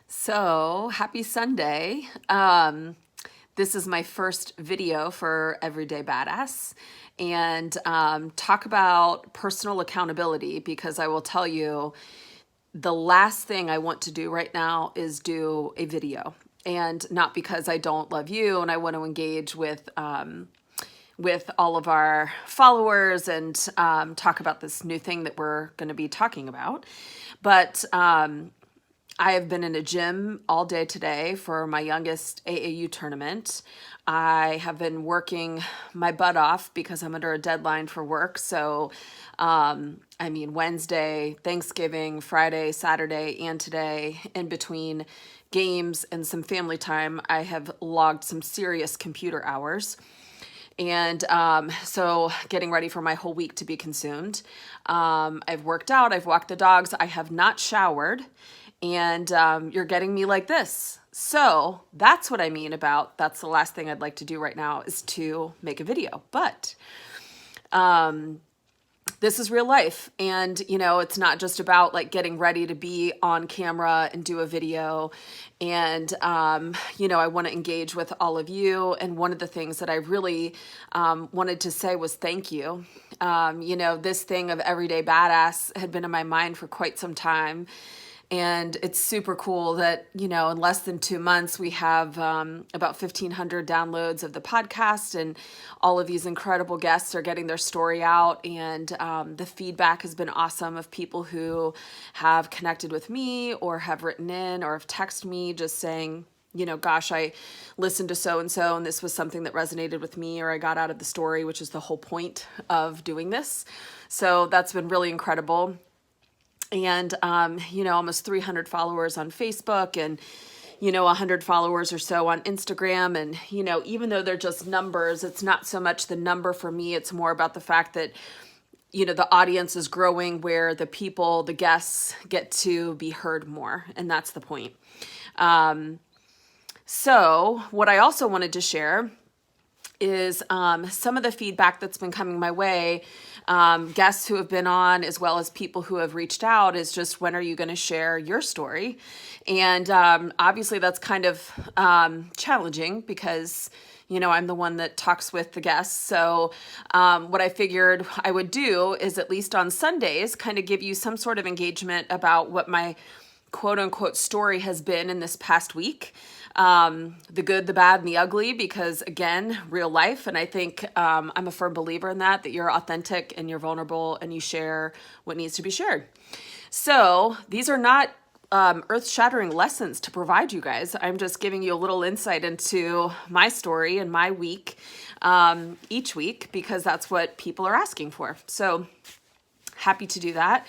So, happy Sunday. This is my first video for Everyday Badass and talk about personal accountability because I will tell you the last thing I want to do right now is do a video. And not because I don't love you and I want to engage with all of our followers and talk about this new thing that we're going to be talking about. But I have been in a gym all day today for my youngest AAU tournament. I have been working my butt off because I'm under a deadline for work. So, Wednesday, Thanksgiving, Friday, Saturday, and today, in between games and some family time, I have logged some serious computer hours. And so getting ready for my whole week to be consumed. I've worked out, I've walked the dogs, I have not showered, and you're getting me like this. So that's what I mean about that's the last thing I'd like to do right now is to make a video. But this is real life. And, it's not just about like getting ready to be on camera and do a video. And, I want to engage with all of you. And one of the things that I really wanted to say was thank you. This thing of Everyday Badass had been in my mind for quite some time. And it's super cool that, in less than 2 months, we have about 1,500 downloads of the podcast, and all of these incredible guests are getting their story out. And the feedback has been awesome of people who have connected with me or have written in or have texted me just saying, gosh, I listened to so-and-so and this was something that resonated with me, or I got out of the story, which is the whole point of doing this. So that's been really incredible. And, almost 300 followers on Facebook and, 100 followers or so on Instagram. And, even though they're just numbers, it's not so much the number for me. It's more about the fact that, the audience is growing where the people, the guests get to be heard more. And that's the point. So what I also wanted to share is some of the feedback that's been coming my way, guests who have been on, as well as people who have reached out, is just when are you going to share your story? And obviously that's kind of challenging because, I'm the one that talks with the guests. So what I figured I would do is at least on Sundays, kind of give you some sort of engagement about what my quote unquote story has been in this past week. The good, the bad, and the ugly, because again, real life. And I think I'm a firm believer in that you're authentic and you're vulnerable and you share what needs to be shared. So these are not earth-shattering lessons to provide you guys. I'm just giving you a little insight into my story and my week each week because that's what people are asking for. So happy to do that.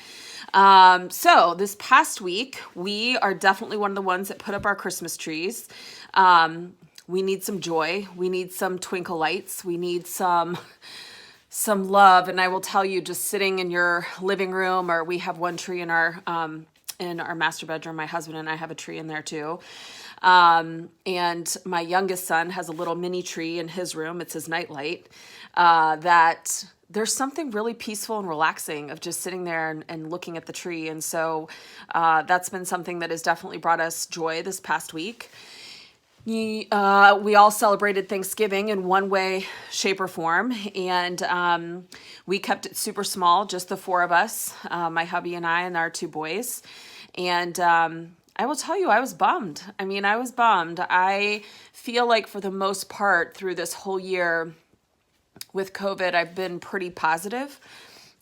So this past week, we are definitely one of the ones that put up our Christmas trees. We need some joy. We need some twinkle lights. We need some love. And I will tell you, just sitting in your living room, or we have one tree in our master bedroom. My husband and I have a tree in there too. And my youngest son has a little mini tree in his room. It's his nightlight, that there's something really peaceful and relaxing of just sitting there and looking at the tree. And so that's been something that has definitely brought us joy this past week. We all celebrated Thanksgiving in one way, shape, or form. And we kept it super small, just the four of us, my hubby and I and our two boys. And I will tell you, I was bummed. I was bummed. I feel like for the most part through this whole year, with COVID, I've been pretty positive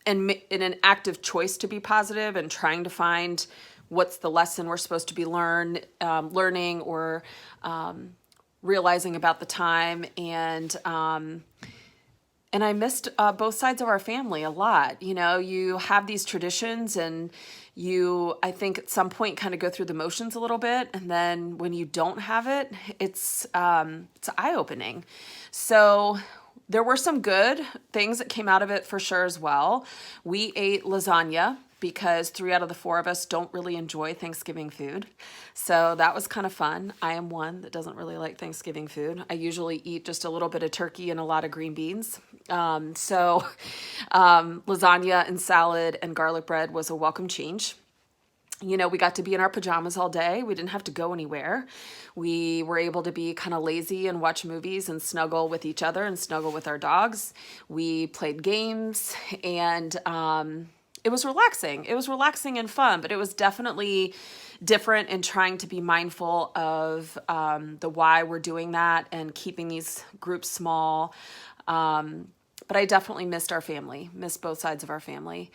and in an active choice to be positive and trying to find what's the lesson we're supposed to be learning or realizing about the time. And I missed both sides of our family a lot. You have these traditions and you, I think at some point kind of go through the motions a little bit. And then when you don't have it, it's eye-opening. So there were some good things that came out of it for sure as well. We ate lasagna because 3 out of the 4 of us don't really enjoy Thanksgiving food. So that was kind of fun. I am one that doesn't really like Thanksgiving food. I usually eat just a little bit of turkey and a lot of green beans. Lasagna and salad and garlic bread was a welcome change. We got to be in our pajamas all day. We didn't have to go anywhere. We were able to be kind of lazy and watch movies and snuggle with each other and snuggle with our dogs. We played games, and it was relaxing. It was relaxing and fun, but it was definitely different in trying to be mindful of the why we're doing that and keeping these groups small. But I definitely missed our family, missed both sides of our family.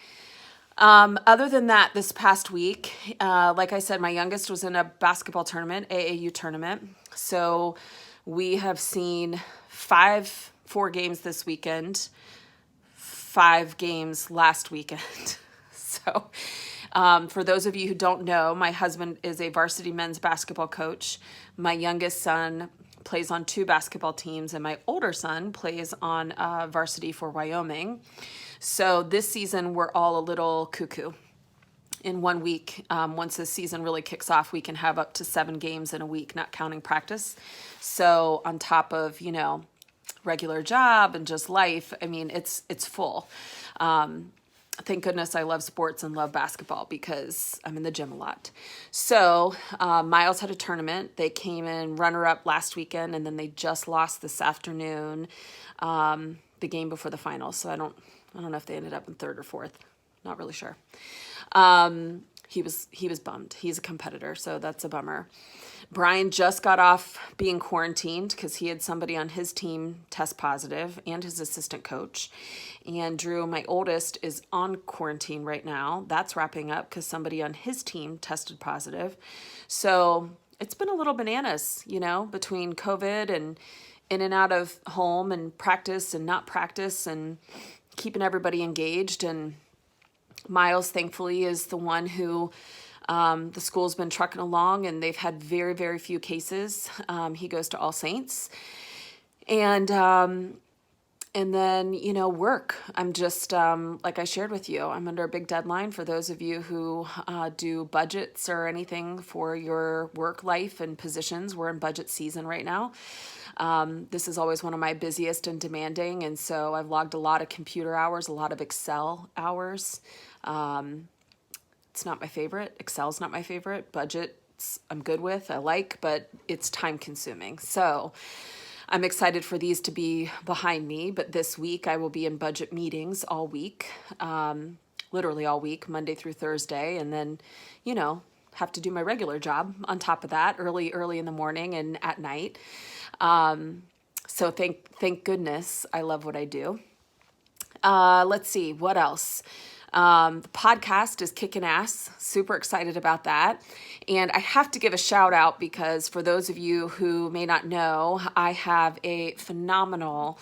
Other than that, this past week, like I said, my youngest was in a basketball tournament, AAU tournament. So we have seen 4 games this weekend, 5 games last weekend. So for those of you who don't know, my husband is a varsity men's basketball coach. My youngest son plays on 2 basketball teams, and my older son plays on varsity for Wyoming. So this season, we're all a little cuckoo. In 1 week, once the season really kicks off, we can have up to 7 games in a week, not counting practice. So on top of, regular job and just life, I mean, it's full. Thank goodness I love sports and love basketball because I'm in the gym a lot. So Miles had a tournament. They came in runner-up last weekend, and then they just lost this afternoon, the game before the finals. So I don't know if they ended up in 3rd or 4th. Not really sure. He was bummed. He's a competitor, so that's a bummer. Brian just got off being quarantined because he had somebody on his team test positive, and his assistant coach. And Drew, my oldest, is on quarantine right now. That's wrapping up because somebody on his team tested positive. So it's been a little bananas, between COVID and in and out of home and practice and not practice and keeping everybody engaged. And Miles, thankfully, is the one who the school's been trucking along, and they've had very, very few cases. He goes to All Saints. And then, work. I'm just, like I shared with you, I'm under a big deadline for those of you who do budgets or anything for your work life and positions. We're in budget season right now. This is always one of my busiest and demanding, and so I've logged a lot of computer hours, a lot of Excel hours. It's not my favorite. Excel's not my favorite. Budgets I'm good with, I like, but it's time consuming. So I'm excited for these to be behind me, but this week I will be in budget meetings all week, literally all week, Monday through Thursday, and then, have to do my regular job on top of that, early in the morning and at night. So thank goodness I love what I do. Let's see, what else? The podcast is kicking ass. Super excited about that. And I have to give a shout out because for those of you who may not know, I have a phenomenal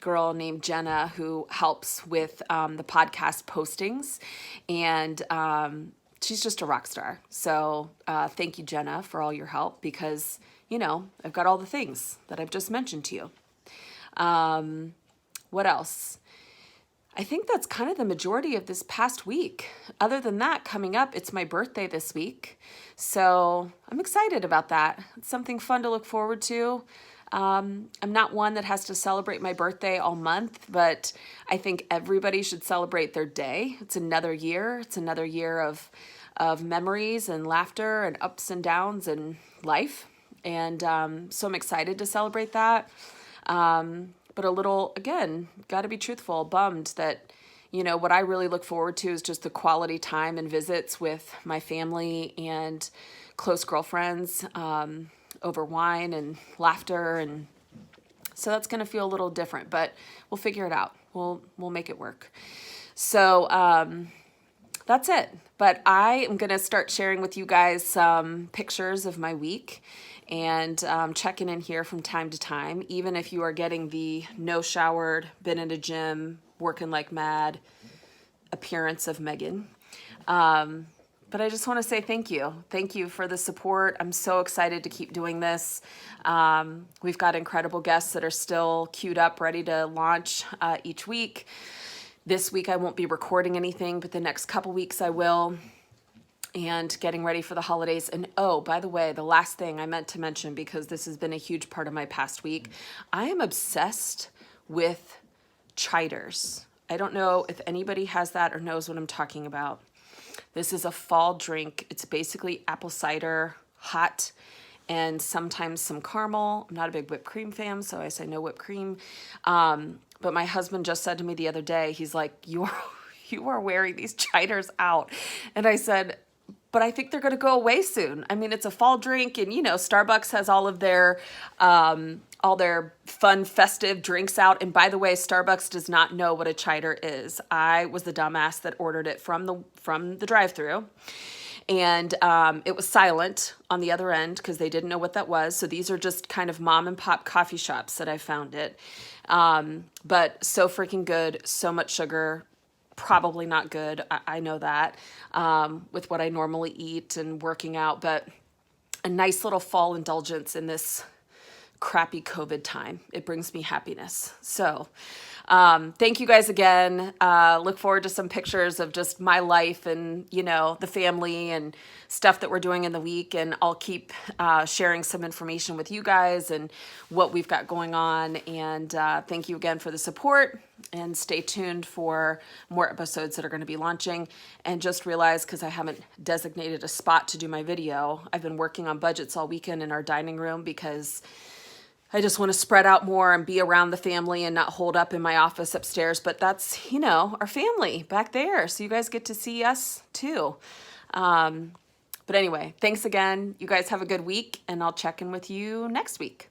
girl named Jenna who helps with the podcast postings. And she's just a rock star. So thank you, Jenna, for all your help because, I've got all the things that I've just mentioned to you. What else? I think that's kind of the majority of this past week. Other than that, coming up, it's my birthday this week. So I'm excited about that. It's something fun to look forward to. I'm not one that has to celebrate my birthday all month, but I think everybody should celebrate their day. It's another year. It's another year of memories and laughter and ups and downs and life. And so I'm excited to celebrate that. But a little, again, got to be truthful, bummed that, what I really look forward to is just the quality time and visits with my family and close girlfriends over wine and laughter. And so that's going to feel a little different, but we'll figure it out. We'll make it work. So that's it. But I am going to start sharing with you guys some pictures of my week and checking in here from time to time, even if you are getting the no showered, been in a gym, working like mad appearance of Megan. But I just want to say thank you. Thank you for the support. I'm so excited to keep doing this. We've got incredible guests that are still queued up, ready to launch each week. This week I won't be recording anything, but the next couple weeks I will. And getting ready for the holidays. And oh, by the way, the last thing I meant to mention, because this has been a huge part of my past week, I am obsessed with chiders. I don't know if anybody has that or knows what I'm talking about. This is a fall drink. It's basically apple cider, hot, and sometimes some caramel. I'm not a big whipped cream fan, so I say no whipped cream. But my husband just said to me the other day, he's like, you are wearing these ciders out. And I said, but I think they're going to go away soon. I mean, it's a fall drink, and Starbucks has all their fun, festive drinks out. And by the way, Starbucks does not know what a cider is. I was the dumbass that ordered it from the drive-thru, and it was silent on the other end because they didn't know what that was. So these are just kind of mom and pop coffee shops that I found it. But so freaking good, so much sugar. Probably not good. I know that with what I normally eat and working out, but a nice little fall indulgence in this crappy COVID time. It brings me happiness. So thank you guys again. Look forward to some pictures of just my life and, the family and stuff that we're doing in the week. And I'll keep sharing some information with you guys and what we've got going on. And thank you again for the support, and stay tuned for more episodes that are going to be launching. And just realize, because I haven't designated a spot to do my video, I've been working on budgets all weekend in our dining room because I just want to spread out more and be around the family and not hold up in my office upstairs. But that's, our family back there. So you guys get to see us too. But anyway, thanks again. You guys have a good week, and I'll check in with you next week.